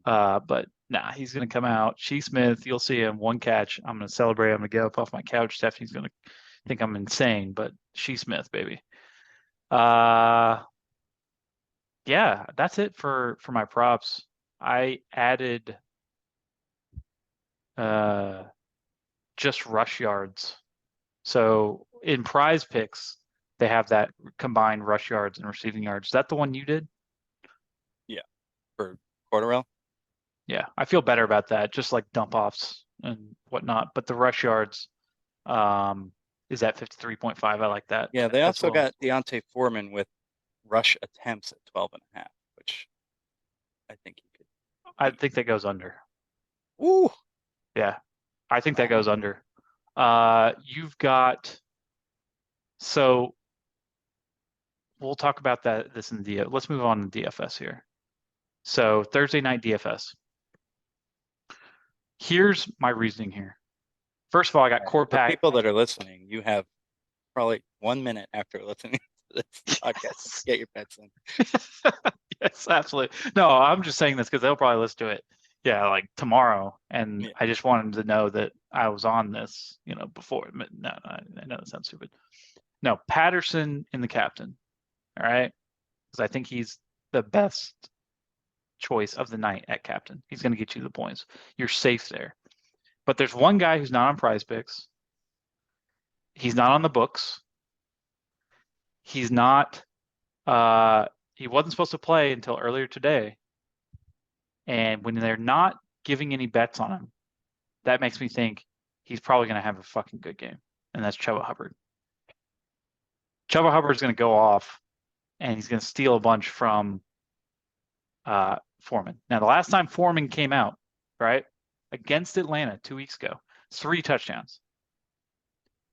But nah, he's gonna come out. She Smith, you'll see him 1 catch. I'm gonna celebrate. I'm gonna get up off my couch. Stephanie's gonna think I'm insane, but She Smith, baby. Uh, yeah, that's it for my props. I added uh just rush yards. So in prize picks, they have that combined rush yards and receiving yards. Is that the one you did? Yeah. For Cordarrelle. Yeah, I feel better about that. Just like dump offs and whatnot. But the rush yards is at 53.5. I like that Yeah, they as also well. got Deontay Foreman with rush attempts at 12.5, which I think he could I beat. think that goes under. Ooh, Yeah, I think that wow. goes under. You've got so we'll talk about this in the let's move on to DFS here. So Thursday night DFS. Here's my reasoning here. First of all, I got All right. core For pack. people that are listening, you have probably 1 minute after listening to this podcast to Yes. get your bets in. Yes, absolutely. No, I'm just saying this because they'll probably listen to it, yeah, like tomorrow. And Yeah. I just wanted to know that I was on this, before. No, I know that sounds stupid. No, Patterson in the captain. All right. Because I think he's the best choice of the night at captain. He's going to get you the points. You're safe there. But there's one guy who's not on prize picks. He's not on the books. He's not, he wasn't supposed to play until earlier today. And when they're not giving any bets on him, that makes me think he's probably going to have a fucking good game. And that's Chuba Hubbard. Chuba Hubbard's going to go off and he's going to steal a bunch from Foreman. Now, the last time Foreman came out, right, against Atlanta 2 weeks ago, 3 touchdowns.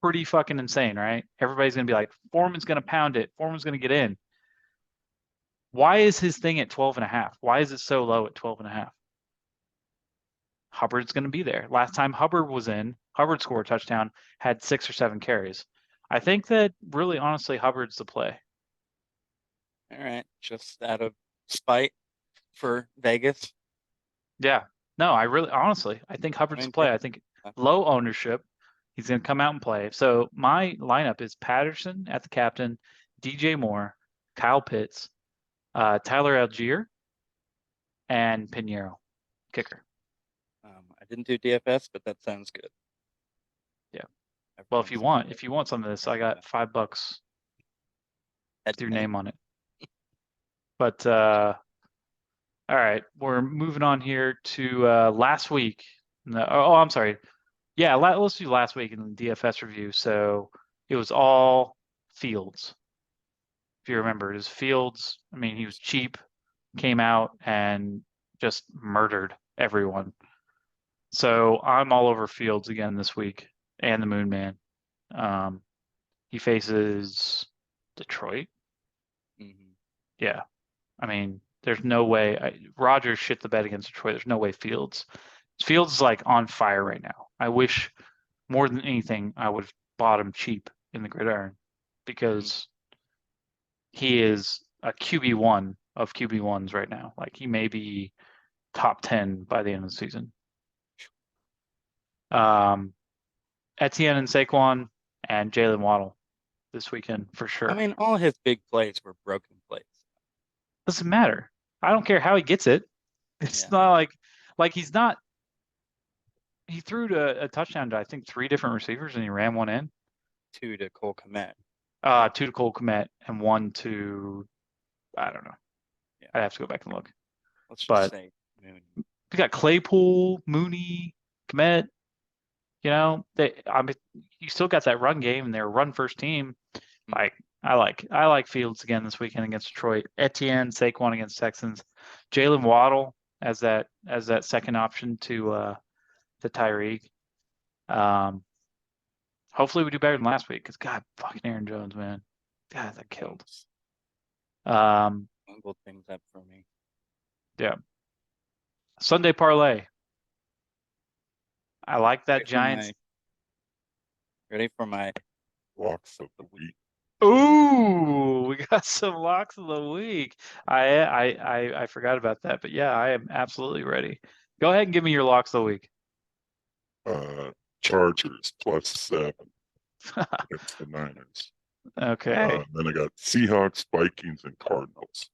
Pretty fucking insane, right? Everybody's going to be like, Foreman's going to pound it. Foreman's going to get in. Why is his thing at 12.5? Why is it so low at 12.5? Hubbard's going to be there. Last time Hubbard was in, Hubbard scored a touchdown, had 6 or 7 carries. I think that really, honestly, Hubbard's the play. All right. Just out of spite for Vegas. Yeah. No, honestly, I think I Hubbard's the mean, play. I think yeah. low ownership. He's going to come out and play. So my lineup is Patterson at the captain, DJ Moore, Kyle Pitts, Tyler Algier, and Pinheiro, kicker. I didn't do DFS, but that sounds good. Yeah. Well, Everyone's if you want some of this, I got $5. with your name on it. But all right, we're moving on here to last week. No, I'm sorry. Yeah, let's do last week in the DFS review. So it was all Fields. If you remember, it was Fields. I mean, he was cheap, came out and just murdered everyone. So I'm all over Fields again this week and the Moon Man. He faces Detroit. Mm-hmm. Yeah. I mean, there's no way. Rodgers shit the bed against Detroit. There's no way Fields is like on fire right now. I wish more than anything I would have bought him cheap in the gridiron because he is a QB1 of QB1s right now. Like he may be top 10 by the end of the season. Etienne and Saquon and Jalen Waddle this weekend for sure. I mean, all his big plays were broken plays. Doesn't matter. I don't care how he gets it. It's not like he's not. He threw to a touchdown to I think 3 different receivers and he ran one in. 2 to Cole Kmet. 2 to Cole Kmet and 1 to I don't know. Yeah. I'd have to go back and look. Let's just say Mooney. We got Claypool, Mooney, Kmet. You know, you still got that run game and they're a run first team. Like I like Fields again this weekend against Detroit. Etienne, Saquon against Texans. Jalen Waddle as that second option to Tyreek. Hopefully we do better than last week because God, fucking Aaron Jones, man. God, that killed. Bungled things up for me. Yeah. Sunday parlay. I like that Giants. Ready for my locks of the week. Ooh, we got some locks of the week. I forgot about that, but yeah, I am absolutely ready. Go ahead and give me your locks of the week. Chargers +7 against the Niners. Okay. Then I got Seahawks, Vikings, and Cardinals.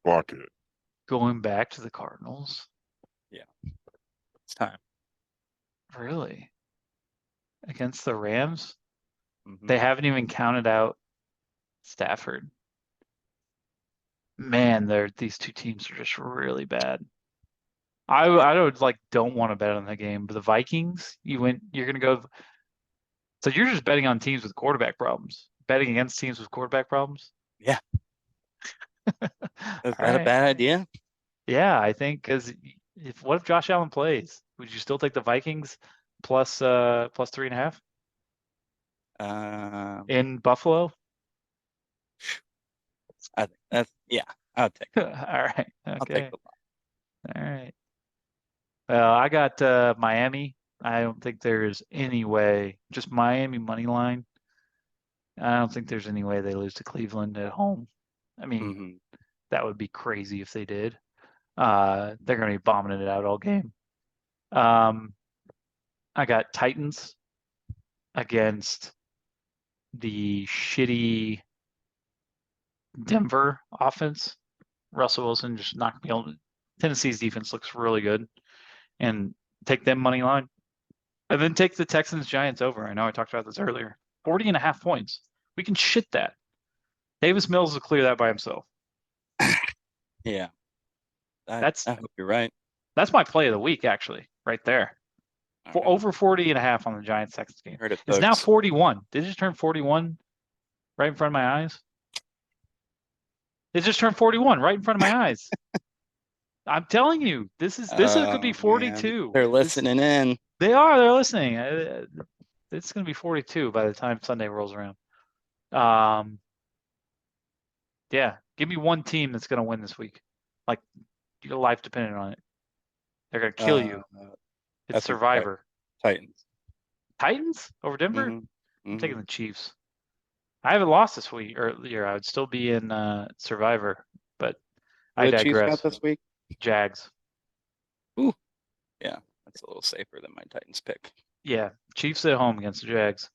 Lock it. Going back to the Cardinals. Yeah. It's time. Really? Against the Rams? Mm-hmm. They haven't even counted out Stafford. Man, these two teams are just really bad. I don't want to bet on the game, but the Vikings, you're gonna go. So you're just betting on teams with quarterback problems, betting against teams with quarterback problems. Yeah. Is that a bad idea? Yeah, I think because what if Josh Allen plays? Would you still take the Vikings plus 3.5 in Buffalo? I think that's I'll take it. All right. Okay. I'll take the lock. All right. Well, I got Miami. I don't think there's any way. Just Miami money line. I don't think there's any way they lose to Cleveland at home. I mean, that would be crazy if they did. They're going to be bombing it out all game. I got Titans against the shitty Denver offense. Russell Wilson just knocked me on. Tennessee's defense looks really good. And take them money line. And then take the Texans Giants over. I know I talked about this earlier. 40.5 points. We can shit that. Davis Mills will clear that by himself. Yeah. I hope you're right. That's my play of the week, actually, right there. Over 40.5 on the Giants Texans game. It's now 41. Did it just turn 41 right in front of my eyes? It just turned 41 right in front of my eyes. I'm telling you, this could be 42. Man. They're listening in. They're listening. It's going to be 42 by the time Sunday rolls around. Yeah, give me one team that's going to win this week. Like your life dependent on it. They're going to kill you. It's Survivor. Titans. Titans over Denver? Mm-hmm. I'm taking the Chiefs. I haven't lost this week or year. I would still be in Survivor, but I digress. Chiefs got this week? Jags. Ooh. Yeah, that's a little safer than my Titans pick. Yeah, Chiefs at home against the Jags.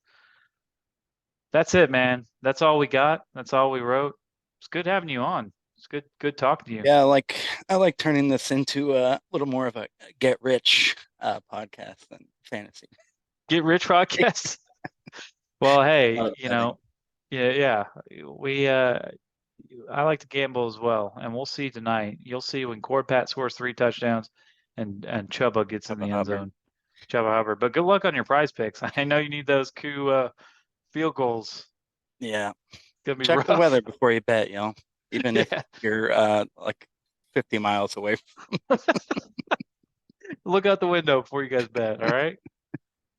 That's it, man. That's all we got. That's all we wrote. It's good having you on. It's good talking to you. Yeah, I like turning this into a little more of a get rich podcast than fantasy. Get rich podcast. Well, hey, Yeah. We I like to gamble as well, and we'll see tonight. You'll see when Pat scores 3 touchdowns and Chuba gets in Chuba the end Hubbard. zone. Chuba Hubbard. But good luck on your prize picks. I know you need those field goals. Yeah. It's gonna be Check rough. the weather before you bet, even if Yeah. you're like 50 miles away. Look out the window before you guys bet. All right.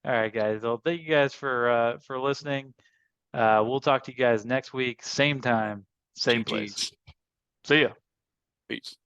All right, guys. Well, thank you guys for listening. We'll talk to you guys next week, same time, same place. GG's. See ya. Peace.